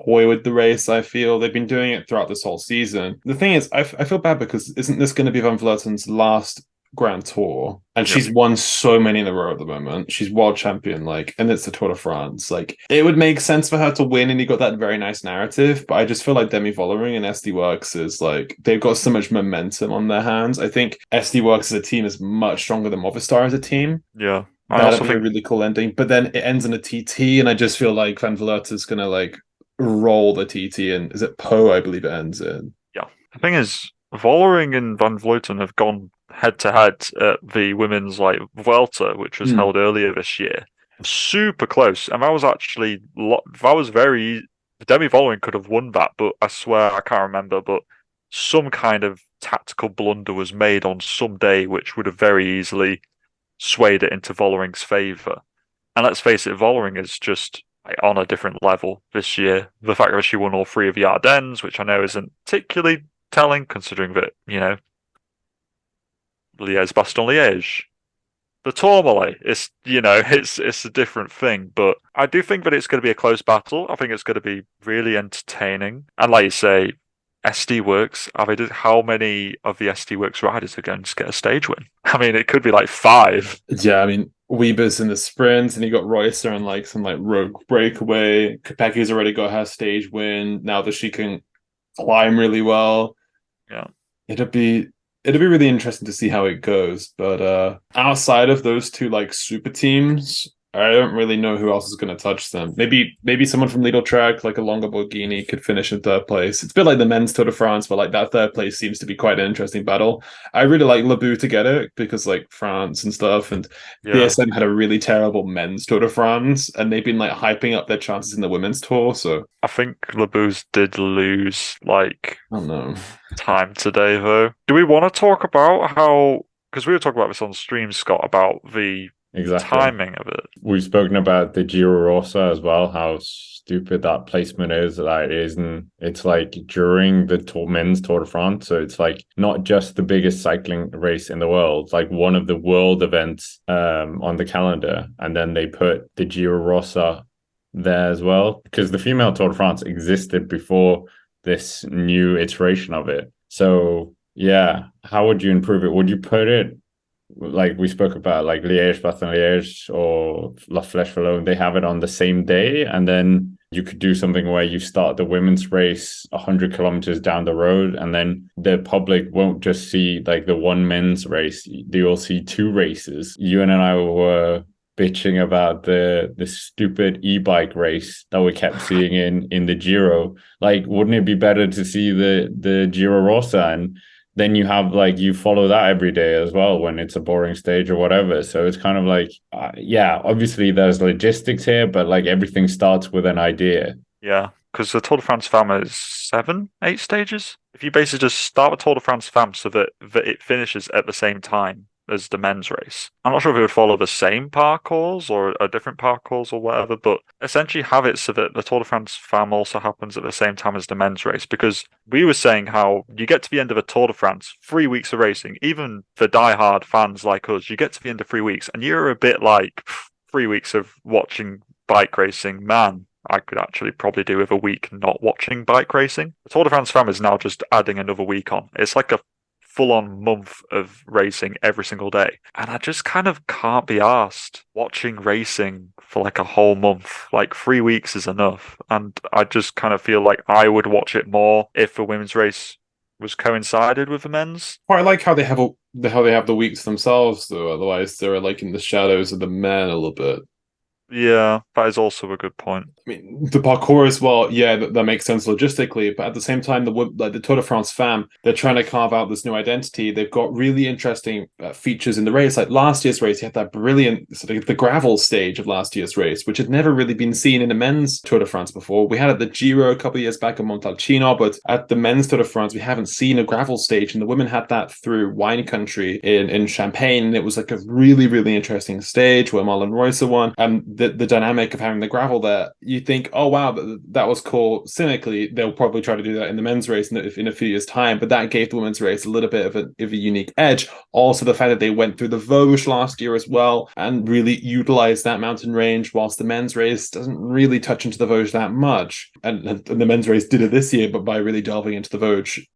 toy with the race. I feel they've been doing it throughout this whole season. The thing is, I feel bad because isn't this going to be Van Vleuten's last Grand Tour, and she's won so many in a row at the moment. She's world champion, like, and it's the Tour de France. Like, it would make sense for her to win, and you got that very nice narrative. But I just feel like Demi Vollering and SD Works is like they've got so much momentum on their hands. I think SD Works as a team is much stronger than Movistar as a team. Yeah, That'd be a really cool ending. But then it ends in a TT, and I just feel like Van Vleuten is gonna like roll the TT, and is it Po? I believe it ends in. Yeah, the thing is, Vollering and Van Vleuten have gone head to head at the women's like Vuelta, which was held earlier this year. Super close, and that was very. Demi Vollering could have won that, but I swear I can't remember. But some kind of tactical blunder was made on some day, which would have very easily swayed it into Vollering's favour. And let's face it, Vollering is just on a different level this year. The fact that she won all 3 of the Ardennes, which I know isn't particularly telling, considering that, you know, Liège-Bastogne-Liège, the Tourmalet, it's a different thing. But I do think that it's going to be a close battle. I think it's going to be really entertaining. And like you say, SD Works, how many of the SD Works riders are going to get a stage win? I mean, it could be like 5. Yeah, I mean, Weber's in the sprint, and you got Reusser and like some like rogue breakaway. Kopecki's already got her stage win now that she can climb really well. Yeah, it'll be really interesting to see how it goes. But outside of those two like super teams, I don't really know who else is going to touch them. Maybe someone from Lidl Track, like a Longo Borghini, could finish in third place. It's a bit like the men's Tour de France, but like that third place seems to be quite an interesting battle. I really like Labou to get it because like France and stuff, and DSM had a really terrible men's Tour de France, and they've been like hyping up their chances in the women's tour. So I think Labou's did lose like time today, though. Do we want to talk about how? Because we were talking about this on stream, Scott, about the timing of it. We've spoken about the Giro Rosa as well, how stupid that placement is. That isn't. It's like during the men's Tour de France, so it's like not just the biggest cycling race in the world, like one of the world events on the calendar, and then they put the Giro Rosa there as well, because the female Tour de France existed before this new iteration of it. So yeah, how would you improve it? Would you put it like we spoke about, like Liège-Bastogne-Liège or La Flèche-Wallonne? They have it on the same day, and then you could do something where you start the women's race 100 kilometers down the road, and then the public won't just see like the one men's race. They will see 2 races. You and I were bitching about the stupid e-bike race that we kept seeing in the Giro. Like, wouldn't it be better to see the Giro Rosa, and then you have like, you follow that every day as well when it's a boring stage or whatever. So it's kind of like, obviously there's logistics here, but like everything starts with an idea. Yeah, because the Tour de France Femmes is 7, 8 stages. If you basically just start with Tour de France Femmes so that it finishes at the same time as the men's race. I'm not sure if it would follow the same parcours or a different parcours or whatever, but essentially have it so that the Tour de France Femmes also happens at the same time as the men's race. Because we were saying how you get to the end of a Tour de France, 3 weeks of racing, even for diehard fans like us, you get to the end of 3 weeks and you're a bit like 3 weeks of watching bike racing, man, I could actually probably do with a week not watching bike racing. The Tour de France Femmes is now just adding another week on. It's like a full-on month of racing every single day. And I just kind of can't be arsed watching racing for like a whole month. Like 3 weeks is enough. And I just kind of feel like I would watch it more if the women's race was coincided with the men's. I like how they have the weeks themselves, though. Otherwise, they're like in the shadows of the men a little bit. Yeah, that is also a good point. I mean, the parcours as well, yeah, that makes sense logistically, but at the same time, the Tour de France Femmes, they're trying to carve out this new identity. They've got really interesting features in the race. Like last year's race, you had that brilliant sort of the gravel stage of last year's race, which had never really been seen in the men's Tour de France before. We had it at the Giro a couple of years back in Montalcino, but at the men's Tour de France, we haven't seen a gravel stage, and the women had that through wine country in Champagne, and it was like a really, really interesting stage where Marlon Reusser won, and the dynamic of having the gravel there, you think, oh wow, that was cool. Cynically, they'll probably try to do that in the men's race in a few years' time, but that gave the women's race a little bit of a unique edge. Also, the fact that they went through the Vosges last year as well and really utilized that mountain range, whilst the men's race doesn't really touch into the Vosges that much. And the men's race did it this year, but by really delving into the Vosges.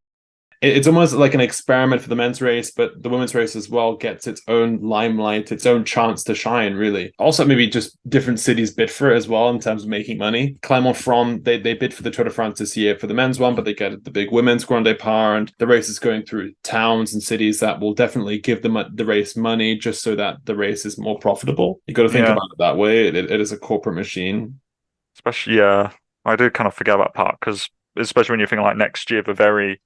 It's almost like an experiment for the men's race, but the women's race as well gets its own limelight, its own chance to shine, really. Also, maybe just different cities bid for it as well in terms of making money. Clermont-Ferrand, they bid for the Tour de France this year for the men's one, but they get the big women's Grand Départ, and the race is going through towns and cities that will definitely give them the race money just so that the race is more profitable. You got to think about it that way. It is a corporate machine. Especially, yeah, I do kind of forget about part because especially when you're thinking like next year, the very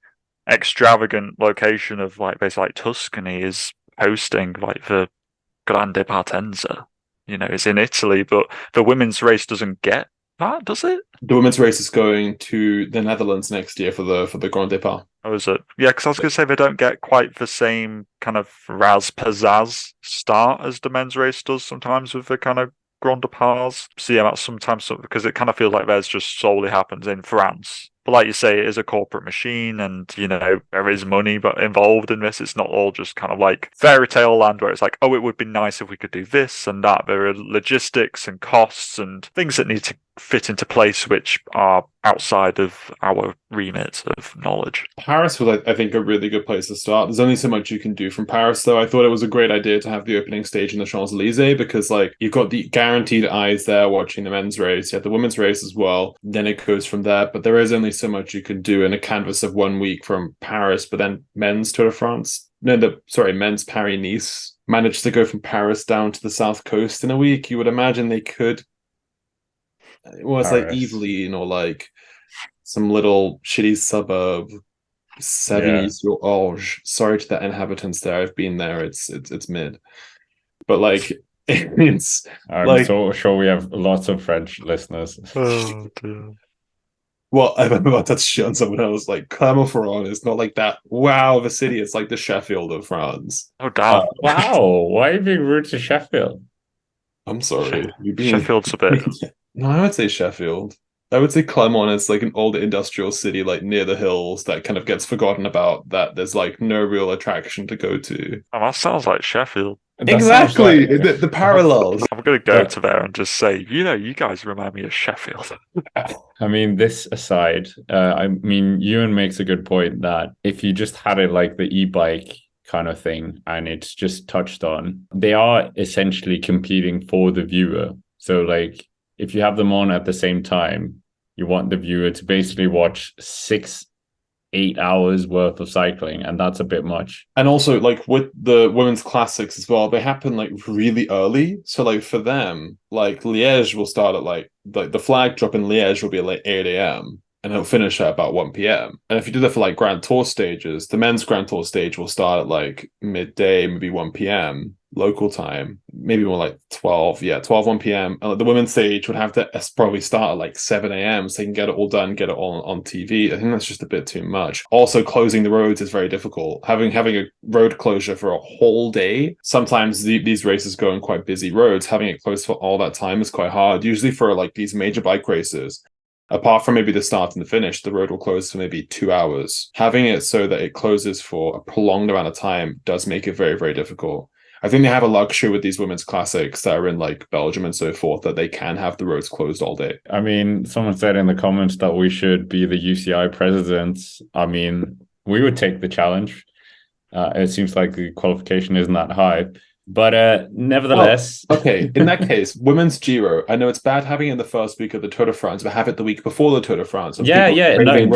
extravagant location of like basically like Tuscany is hosting like the Grande Partenza. You know, it's in Italy, but the women's race doesn't get that, does it? The women's race is going to the Netherlands next year for the Grand Départ. Oh, is it? Yeah, because I was going to say they don't get quite the same kind of pizzazz start as the men's race does sometimes with the kind of Grand Départs. So yeah, that's sometimes because it kind of feels like theirs just solely happens in France. But like you say, it is a corporate machine and, you know, there is money but involved in this. It's not all just kind of like fairy tale land where it's like, oh, it would be nice if we could do this and that. There are logistics and costs and things that need to fit into place which are outside of our remit of knowledge. Paris was, I think, a really good place to start. There's only so much you can do from Paris, though. I thought it was a great idea to have the opening stage in the Champs-Elysees because, like, you've got the guaranteed eyes there watching the men's race. You have the women's race as well. Then it goes from there. But there is only so much you can do in a canvas of 1 week from Paris. But then men's Tour de France, men's Paris-Nice managed to go from Paris down to the south coast in a week. You would imagine they could. Well, it's like Yvelines or like some little shitty suburb, Savigny-sur-Orge. Sorry to the inhabitants there. I've been there. It's mid, but like it's. I'm so sure we have lots of French listeners. Oh dear. Well, I'm about to shit on someone else. Like Clermont-Ferrand is not like that. Wow, the city. It's like the Sheffield of France. Oh damn! Wow, why are you being rude to Sheffield? I'm sorry. Sheffield's a bit. No, I would say Sheffield. I would say Clermont is like an old industrial city, like near the hills, that kind of gets forgotten about. That there's like no real attraction to go to. Oh, that sounds like Sheffield. Exactly, the parallels. I'm going to go to there and just say, you know, you guys remind me of Sheffield. I mean, this aside, I mean, Ewan makes a good point that if you just had it like the e-bike kind of thing and it's just touched on, they are essentially competing for the viewer. So like if you have them on at the same time, you want the viewer to basically watch 6-8 hours worth of cycling, and that's a bit much. And also like with the women's classics as well, they happen like really early. So like for them, like Liège will start at like the flag drop in Liège will be at like 8 a.m. and it'll finish at about 1 p.m. And if you do that for like Grand Tour stages, the men's Grand Tour stage will start at like midday, maybe 1 p.m. local time, maybe more like 1 p.m. And the women's stage would have to probably start at like 7 a.m. so they can get it all done, get it all on TV. I think that's just a bit too much. Also, closing the roads is very difficult. Having a road closure for a whole day, sometimes these races go on quite busy roads. Having it closed for all that time is quite hard. Usually for like these major bike races, apart from maybe the start and the finish, the road will close for maybe 2 hours. Having it so that it closes for a prolonged amount of time does make it very, very difficult. I think they have a luxury with these women's classics that are in like Belgium and so forth, that they can have the roads closed all day. I mean, someone said in the comments that we should be the UCI presidents. I mean, we would take the challenge. It seems like the qualification isn't that high. But nevertheless... Oh, okay, in that case, women's Giro. I know it's bad having it in the first week of the Tour de France, but have it the week before the Tour de France. Yeah, no,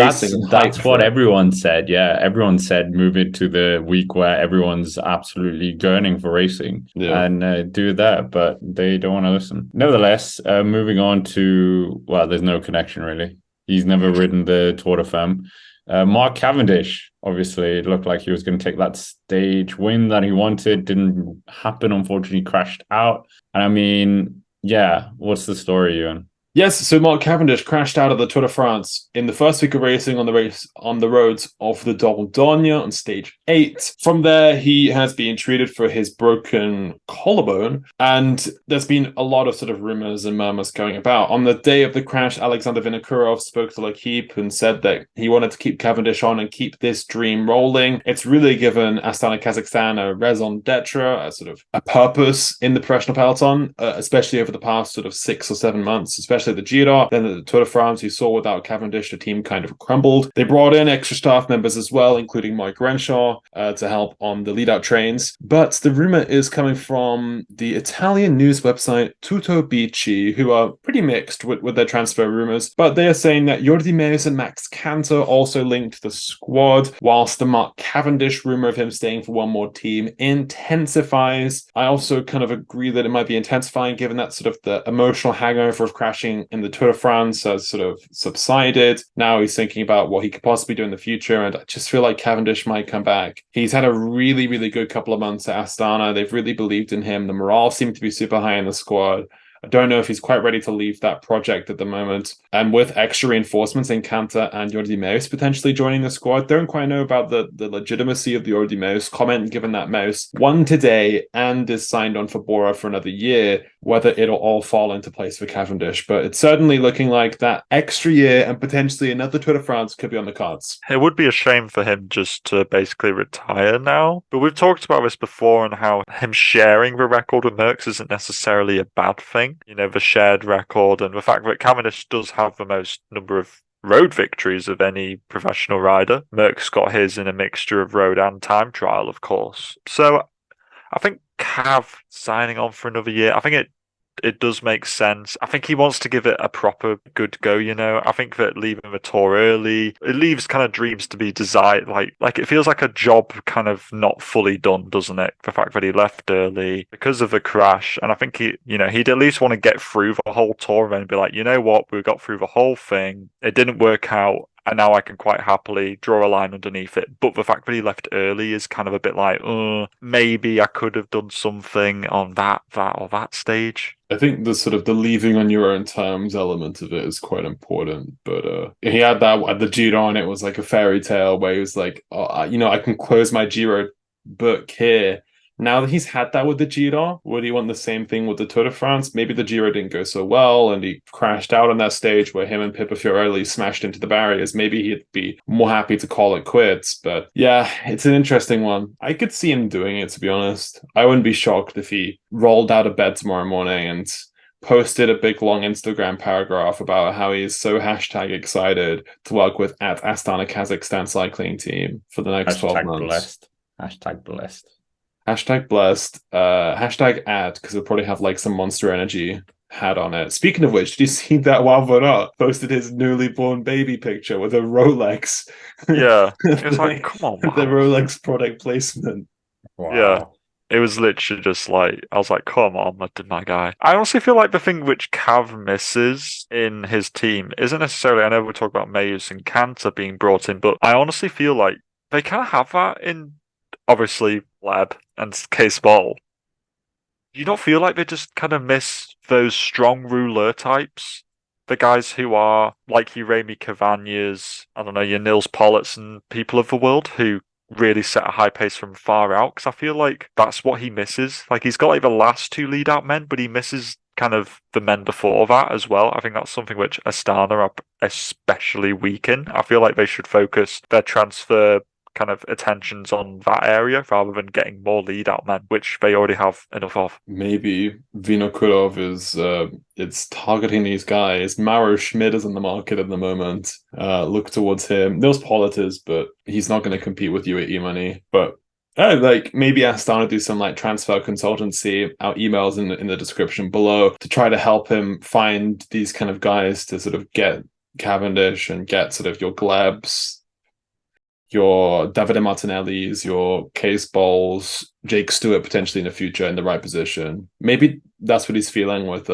that's what everyone said. Yeah, everyone said move it to the week where everyone's absolutely gurning for racing and do that, but they don't want to listen. Nevertheless, moving on to, well, there's no connection really. He's never ridden the Tour de Femmes. Mark Cavendish, obviously, it looked like he was going to take that stage win that he wanted. Didn't happen, unfortunately, crashed out. And I mean, yeah, what's the story, Ewan? Yes, so Mark Cavendish crashed out of the Tour de France in the first week of racing on the roads of the Dordogne on stage 8. From there, he has been treated for his broken collarbone, and there's been a lot of sort of rumors and murmurs going about. On the day of the crash, Alexander Vinokurov spoke to L'Equipe and said that he wanted to keep Cavendish on and keep this dream rolling. It's really given Astana Kazakhstan a raison d'etre, a sort of a purpose in the professional peloton, especially over the past sort of 6 or 7 months, especially the Giro, then the Tour de France, you saw without Cavendish, the team kind of crumbled. They brought in extra staff members as well, including Mike Renshaw, to help on the lead-out trains. But the rumor is coming from the Italian news website Tutto Bici, who are pretty mixed with their transfer rumors. But they are saying that Jordi Meus and Max Cantor also linked the squad, whilst the Mark Cavendish rumor of him staying for one more team intensifies. I also kind of agree that it might be intensifying given that sort of the emotional hangover of crashing in the Tour de France has sort of subsided. Now he's thinking about what he could possibly do in the future, and I just feel like Cavendish might come back. He's had a really, really good couple of months at Astana. They've really believed in him. The morale seemed to be super high in the squad. I don't know if he's quite ready to leave that project at the moment. And with extra reinforcements in Cantor and Jordi Meus potentially joining the squad, don't quite know about the legitimacy of the Jordi Meus comment, given that Meus won today and is signed on for Bora for another year, whether it'll all fall into place for Cavendish. But it's certainly looking like that extra year and potentially another Tour de France could be on the cards. It would be a shame for him just to basically retire now. But we've talked about this before and how him sharing the record with Merckx isn't necessarily a bad thing. You know, the shared record and the fact that Cavendish does have the most number of road victories of any professional rider. Merckx got his in a mixture of road and time trial, of course. So I think Cav signing on for another year, I think it does make sense. I think he wants to give it a proper good go, you know. I think that leaving the tour early, it leaves kind of dreams to be desired. Like it feels like a job kind of not fully done, doesn't it? The fact that he left early because of the crash. And I think he'd at least want to get through the whole tour and be like, you know what, we got through the whole thing. It didn't work out. And now I can quite happily draw a line underneath it. But the fact that he left early is kind of a bit like, maybe I could have done something on that stage. I think the sort of the leaving on your own terms element of it is quite important. But he had that at the Giro, and it was like a fairy tale where he was like, I can close my Giro book here. Now that he's had that with the Giro, would he want the same thing with the Tour de France? Maybe the Giro didn't go so well and he crashed out on that stage where him and Pippa Fiorelli smashed into the barriers. Maybe he'd be more happy to call it quits. But yeah, it's an interesting one. I could see him doing it, to be honest. I wouldn't be shocked if he rolled out of bed tomorrow morning and posted a big long Instagram paragraph about how he's so #excited to work with at Astana Kazakhstan cycling team for the next 12 months. Blessed. #blessed. #blessed, #ad, because it'll probably have like some Monster Energy hat on it. Speaking of which, did you see that Wavora posted his newly born baby picture with a Rolex? Yeah. It was like, come on, man. The Rolex product placement. Wow. Yeah. It was literally just like, I was like, come on, my guy. I honestly feel like the thing which Cav misses in his team isn't necessarily, I know we're talking about Meus and Cantor being brought in, but I honestly feel like they kind of have that in, obviously, Leb and Case Ball. Do you not feel like they just kind of miss those strong ruler types? The guys who are like your Remy Cavagnas, I don't know, your Nils Pollitt's and people of the world who really set a high pace from far out, because I feel like that's what he misses. Like he's got like the last two lead out men, but he misses kind of the men before that as well. I think that's something which Astana are especially weak in. I feel like they should focus their transfer kind of attentions on that area rather than getting more lead-out men, which they already have enough of. Maybe Vinokurov is it's targeting these guys. Mauro Schmid is in the market at the moment. Look towards him. There's Politis, but he's not going to compete with UAE money. But like maybe Astana do some like transfer consultancy. Our emails in the description below to try to help him find these kind of guys to sort of get Cavendish and get sort of your Glebs, your Davide Martinellis, your Case Bowles, Jake Stewart potentially in the future in the right position. Maybe that's what he's feeling with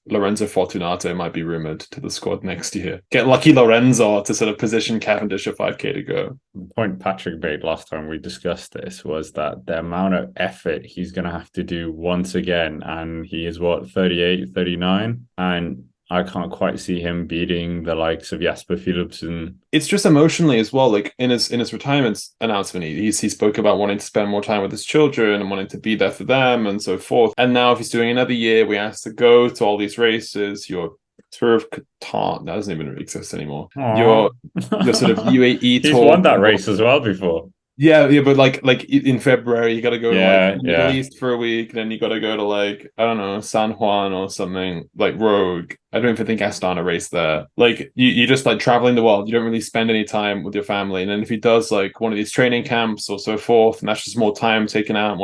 Lorenzo Fortunato might be rumored to the squad next year. Get lucky Lorenzo to sort of position Cavendish at 5k to go. The point Patrick made last time we discussed this was that the amount of effort he's going to have to do once again, and he is 38, 39, and I can't quite see him beating the likes of Jasper Philipsen. It's just emotionally as well. Like in his retirement announcement, he spoke about wanting to spend more time with his children and wanting to be there for them and so forth. And now if he's doing another year, we asked to go to all these races, your Tour of Qatar, that doesn't even really exist anymore. Your sort of UAE He's tour. He's won that race as well before. Yeah, but like in February, you got to go to like yeah. Middle East for a week, and then you got to go to like I don't know San Juan or something like Rogue. I don't even think Astana raced there. Like you just like traveling the world. You don't really spend any time with your family, and then if he does like one of these training camps or so forth, and that's just more time taken out, and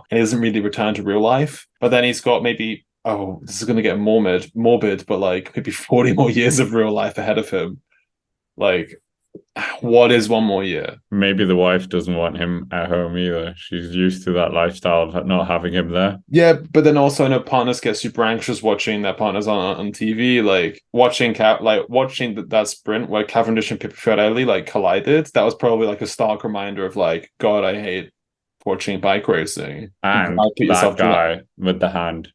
he doesn't really return to real life. But then he's got maybe this is going to get morbid, but like maybe 40 more years of real life ahead of him. Like, what is one more year? Maybe the wife doesn't want him at home either. She's used to that lifestyle of not having him there. Yeah, but then also I know partners get super anxious watching their partners on TV, like watching that sprint where Cavendish and Pipifarelli like collided. That was probably like a stark reminder of like, God, I hate watching bike racing. And that guy with the hand,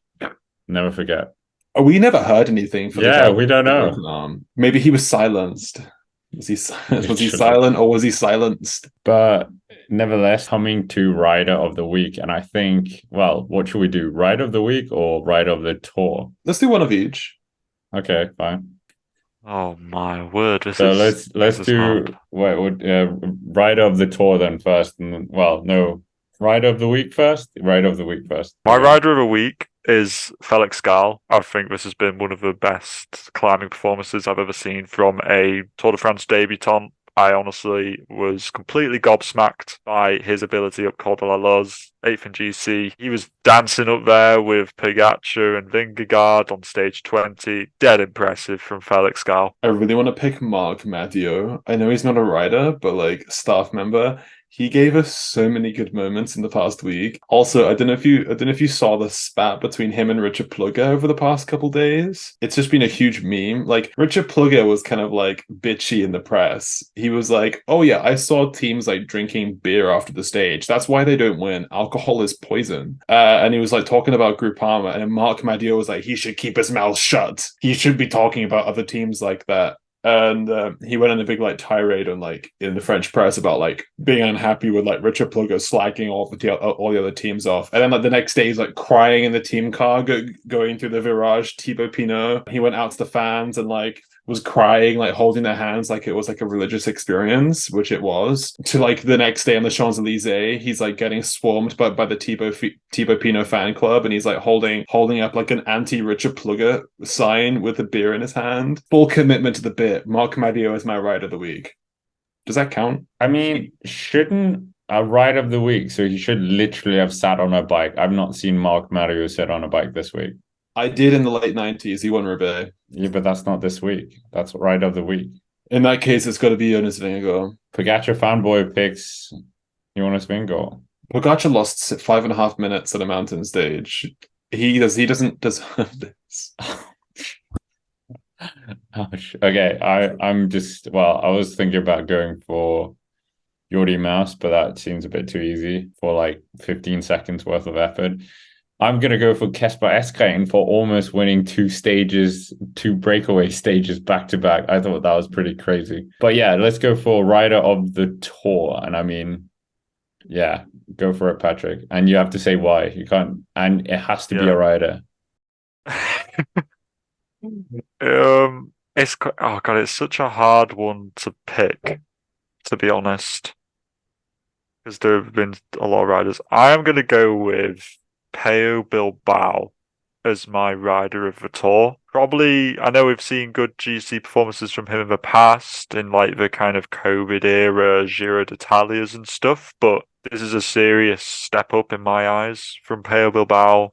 never forget. We never heard anything for the guy. We don't know. Maybe he was silenced. Was he silent or was he silenced? But nevertheless, coming to Rider of the Week, and I think, well, what should we do? Rider of the Week or Rider of the Tour? Let's do one of each. Okay, fine. Oh my word! Let's do Rider of the Tour then first, and Rider of the Week first. Rider of the Week first. My Rider of the Week is Felix Gall. I think this has been one of the best climbing performances I've ever seen from a Tour de France debutant. I honestly was completely gobsmacked by his ability up Col de la Loze, 8th in GC. He was dancing up there with Pogacar and Vingegaard on stage 20. Dead impressive from Felix Gall. I really want to pick Mark Madio. I know he's not a rider, but like staff member. He gave us so many good moments in the past week. Also, I don't know if you saw the spat between him and Richard Plugger over the past couple days. It's just been a huge meme. Like Richard Plugger was kind of like bitchy in the press. He was like, "Oh yeah, I saw teams like drinking beer after the stage. That's why they don't win. Alcohol is poison." And he was like talking about Groupama, and Mark Madio was like, "He should keep his mouth shut. He should be talking about other teams like that." And he went on a big like tirade on like in the French press about like being unhappy with like Richard Plugger slacking all the other teams off. And then like the next day he's like crying in the team car going through the virage. Thibaut Pinot, he went out to the fans and like was crying, like holding their hands like it was like a religious experience, which it was. To like the next day on the Champs-Elysees, he's like getting swarmed by the Thibaut Pinot fan club, and he's like holding up like an anti-Richard Plugger sign with a beer in his hand. Full commitment to the bit. Mark Madio is my Rider of the Week. Does that count? I mean, shouldn't a Rider of the Week, so he should literally have sat on a bike. I've not seen Mark Madio sit on a bike this week. I did in the late 90s. He won Roubaix. Yeah, but that's not this week. That's Rider of the Week. In that case, it's got to be Jonas Vingegaard. Pogacar fanboy picks Jonas Vingegaard. Pogacar lost 5.5 minutes at a mountain stage. He doesn't deserve this. Okay, I was thinking about going for Jordi Mouse, but that seems a bit too easy for like 15 seconds worth of effort. I'm going to go for Kasper Asgreen for almost winning two breakaway stages back to back. I thought that was pretty crazy. But yeah, let's go for Rider of the Tour. And I mean, yeah, go for it, Patrick. And you have to say why. You can't, and it has to be a rider. It's such a hard one to pick, to be honest. because there have been a lot of riders. I am going to go with Pello Bilbao as my rider of the Tour. Probably, I know we've seen good GC performances from him in the past, in like the kind of COVID era Giro d'Italias and stuff, but this is a serious step up in my eyes from Pello Bilbao.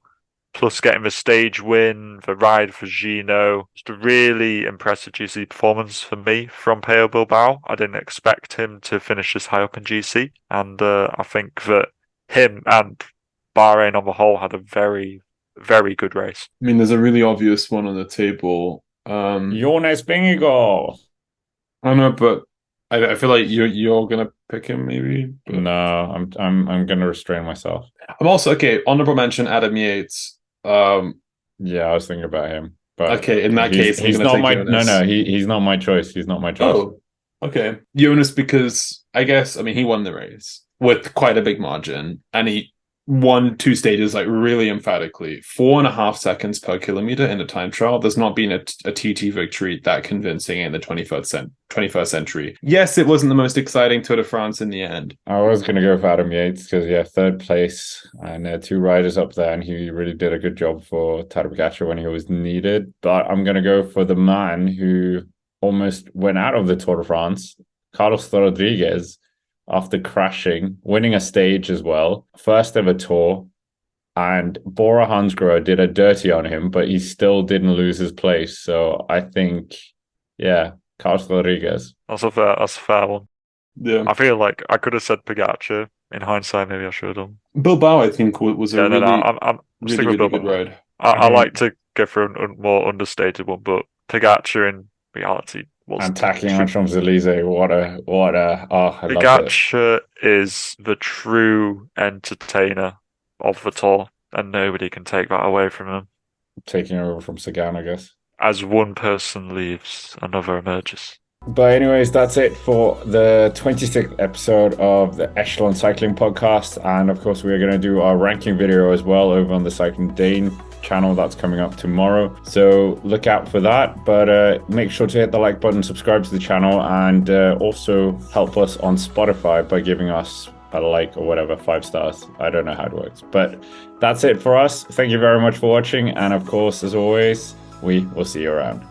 Plus getting the stage win, the ride for Gino. Just a really impressive GC performance for me from Pello Bilbao. I didn't expect him to finish this high up in GC. And I think that him and Bahrain on the whole had a very, very good race. I mean, there's a really obvious one on the table. Jonas Vingegaard. I don't know, but I feel like you're gonna pick him, maybe. But... No, I'm gonna restrain myself. I'm also honorable mention Adam Yates. Yeah, I was thinking about him. But okay, in that case, he's not my Jonas. No, he's not my choice. He's not my choice. Oh, okay. Jonas, because I guess he won the race with quite a big margin, and he won 2 stages like really emphatically. 4.5 seconds per kilometer in a time trial. There's not been a TT victory that convincing in the 21st century. Yes, it wasn't the most exciting Tour de France in the end. I was going to go for Adam Yates because, 3rd place and 2 riders up there, and he really did a good job for Tadej Pogacar when he was needed. But I'm going to go for the man who almost went out of the Tour de France, Carlos Rodriguez, after crashing, winning a stage as well, first ever Tour, and Bora Hansgrohe did a dirty on him, but he still didn't lose his place. So I think, Carlos Rodriguez. That's a fair one. Yeah, I feel like I could have said Pogacar. In hindsight, maybe I should have done. Bilbao, I think, was a I'm sticking with Bilbao. Good ride. I like to go for a more understated one, but Pogacar in reality. Attacking on Champs-Élysées, what a Pogacar is the true entertainer of the Tour, and nobody can take that away from him. Taking over from Sagan, I guess. As one person leaves, another emerges. But anyways, that's it for the 26th episode of the Echelon Cycling Podcast. And of course, we're going to do our ranking video as well over on the Cycling Dane channel that's coming up tomorrow. So look out for that. But make sure to hit the like button, subscribe to the channel, and also help us on Spotify by giving us a like or whatever, 5 stars. I don't know how it works. But that's it for us. Thank you very much for watching. And of course, as always, we will see you around.